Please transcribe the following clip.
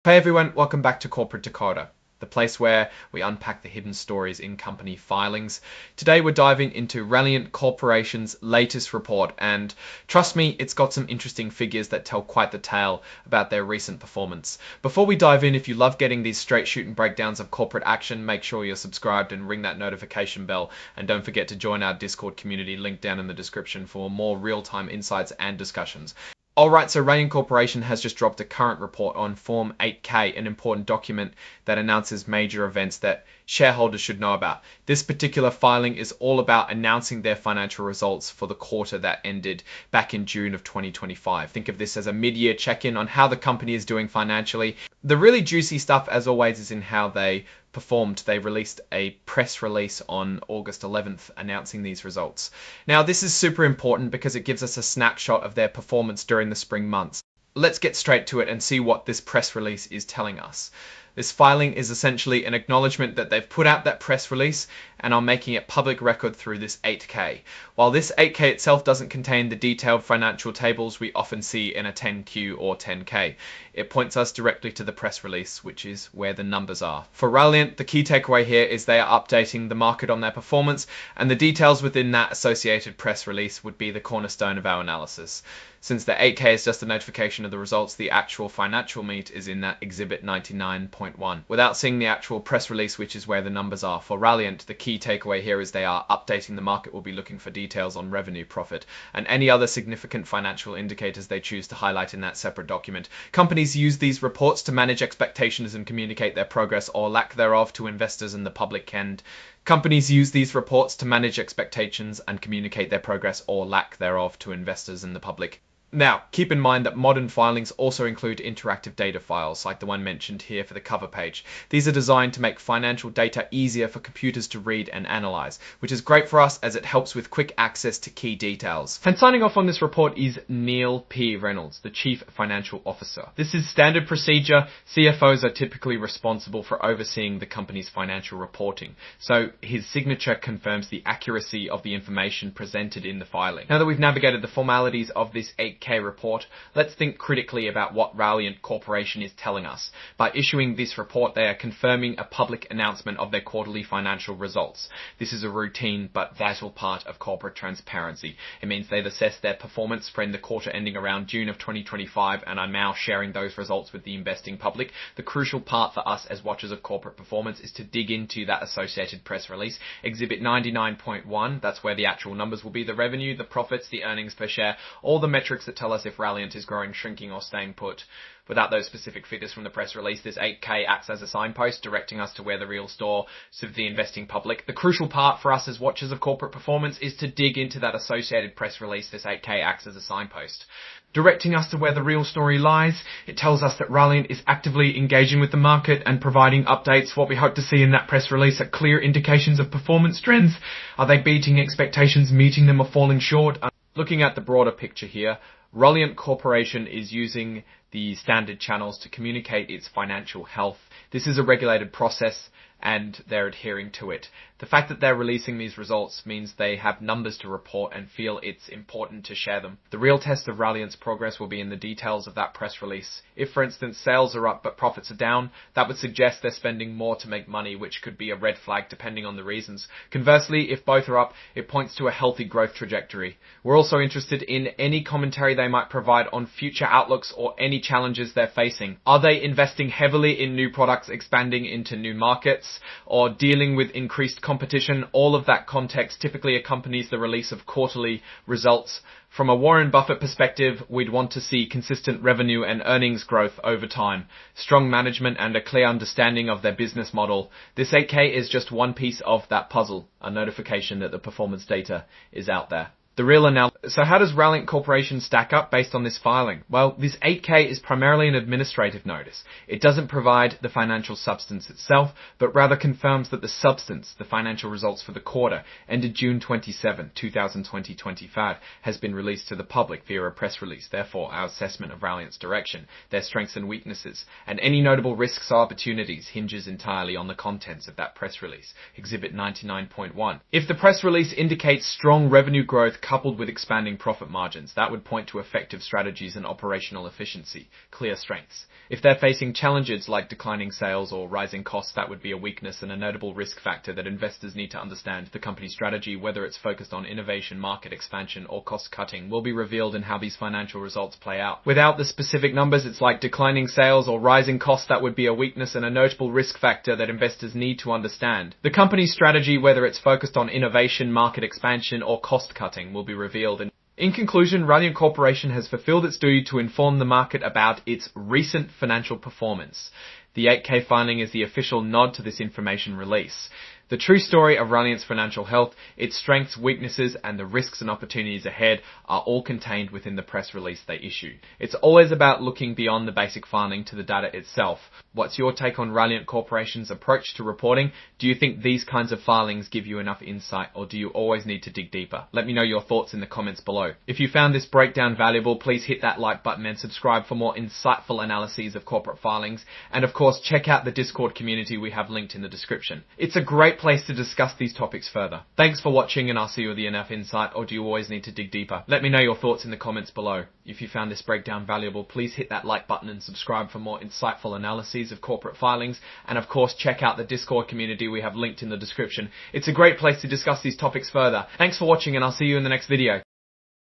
Hey everyone, welcome back to Corporate Decoder, the place where we unpack the hidden stories in company filings. Today we're diving into Ralliant Corporation's latest report, and trust me, it's got some interesting figures that tell quite the tale about their recent performance. Before we dive in, if you love getting these straight shooting breakdowns of corporate action, make sure you're subscribed and ring that notification bell, and don't forget to join our Discord community, link down in the description for more real-time insights and discussions. Alright, so Ralliant Corporation has just dropped a current report on Form 8K, an important document that announces major events that shareholders should know about. This particular filing is all about announcing their financial results for the quarter that ended back in June of 2025. Think of this as a mid-year check-in on how the company is doing financially. The really juicy stuff, as always, is in how they performed. They released a press release on August 11th announcing these results. Now, this is super important because it gives us a snapshot of their performance during the spring months. Let's get straight to it and see what this press release is telling us. This filing is essentially an acknowledgement that they've put out that press release and are making it public record through this 8K. While this 8K itself doesn't contain the detailed financial tables we often see in a 10Q or 10K, it points us directly to the press release, which is where the numbers are. For Ralliant, the key takeaway here is they are updating the market on their performance, and the details within that associated press release would be the cornerstone of our analysis. Since the 8K is just a notification of the results, the actual financial meat is in that Exhibit 99.1. Without seeing the actual press release, which is where the numbers are, for Ralliant, the key takeaway here is they are updating the market. Will be looking for details on revenue, profit, and any other significant financial indicators they choose to highlight in that separate document. Companies use these reports to manage expectations and communicate their progress or lack thereof to investors and the public. And companies use these reports to manage expectations and communicate their progress or lack thereof to investors and the public. Now, keep in mind that modern filings also include interactive data files, like the one mentioned here for the cover page. These are designed to make financial data easier for computers to read and analyze, which is great for us as it helps with quick access to key details. And signing off on this report is Neil P. Reynolds, the Chief Financial Officer. This is standard procedure. CFOs are typically responsible for overseeing the company's financial reporting, so his signature confirms the accuracy of the information presented in the filing. Now that we've navigated the formalities of this 8K report, let's think critically about what Ralliant Corporation is telling us. By issuing this report, they are confirming a public announcement of their quarterly financial results. This is a routine but vital part of corporate transparency. It means they've assessed their performance from the quarter ending around June of 2025 and are now sharing those results with the investing public. The crucial part for us as watchers of corporate performance is to dig into that associated press release. Exhibit 99.1, that's where the actual numbers will be: the revenue, the profits, the earnings per share, all the metrics that tell us if Ralliant is growing, shrinking, or staying put. Without those specific figures from the press release, this 8K acts as a signpost, directing us to where the real store serves the investing public. The crucial part for us as watchers of corporate performance is to dig into that associated press release. This 8K acts as a signpost, directing us to where the real story lies. It tells us that Ralliant is actively engaging with the market and providing updates. What we hope to see in that press release are clear indications of performance trends. Are they beating expectations, meeting them, or falling short? Looking at the broader picture here, Ralliant Corporation is using the standard channels to communicate its financial health. This is a regulated process and they're adhering to it. The fact that they're releasing these results means they have numbers to report and feel it's important to share them. The real test of Ralliant's progress will be in the details of that press release. If, for instance, sales are up but profits are down, that would suggest they're spending more to make money, which could be a red flag depending on the reasons. Conversely, if both are up, it points to a healthy growth trajectory. We're also interested in any commentary they might provide on future outlooks or any challenges they're facing. Are they investing heavily in new products, expanding into new markets, or dealing with increased competition? All of that context typically accompanies the release of quarterly results. From a Warren Buffett perspective, we'd want to see consistent revenue and earnings growth over time, strong management, and a clear understanding of their business model. This 8K is just one piece of that puzzle, a notification that the performance data is out there. The real analysis. So how does Ralliant Corporation stack up based on this filing? Well, this 8K is primarily an administrative notice. It doesn't provide the financial substance itself, but rather confirms that the substance, the financial results for the quarter, ended June 27, 2025, has been released to the public via a press release. Therefore, our assessment of Ralliant's direction, their strengths and weaknesses, and any notable risks or opportunities hinges entirely on the contents of that press release. Exhibit 99.1. If the press release indicates strong revenue growth coupled with expanding profit margins. That would point to effective strategies and operational efficiency, clear strengths. If they're facing challenges like declining sales or rising costs, that would be a weakness and a notable risk factor that investors need to understand. The company's strategy, whether it's focused on innovation, market expansion, or cost cutting, will be revealed in how these financial results play out. Without the specific numbers, it's like declining sales or rising costs. That would be a weakness and a notable risk factor that investors need to understand. The company's strategy, whether it's focused on innovation, market expansion, or cost cutting, will be revealed in conclusion. Ralliant Corporation has fulfilled its duty to inform the market about its recent financial performance. The 8K filing is the official nod to this information release. The true story of Ralliant's financial health, its strengths, weaknesses, and the risks and opportunities ahead are all contained within the press release they issue. It's always about looking beyond the basic filing to the data itself. What's your take on Ralliant Corporation's approach to reporting? Do you think these kinds of filings give you enough insight, or do you always need to dig deeper? Let me know your thoughts in the comments below. If you found this breakdown valuable, please hit that like button and subscribe for more insightful analyses of corporate filings. And of course, check out the Discord community we have linked in the description. It's a great place to discuss these topics further. Thanks for watching, and I'll see you at the enough insight, or do you always need to dig deeper? Let me know your thoughts in the comments below. If you found this breakdown valuable, please hit that like button and subscribe for more insightful analyses of corporate filings. And of course, check out the Discord community we have linked in the description. It's a great place to discuss these topics further. Thanks for watching, and I'll see you in the next video.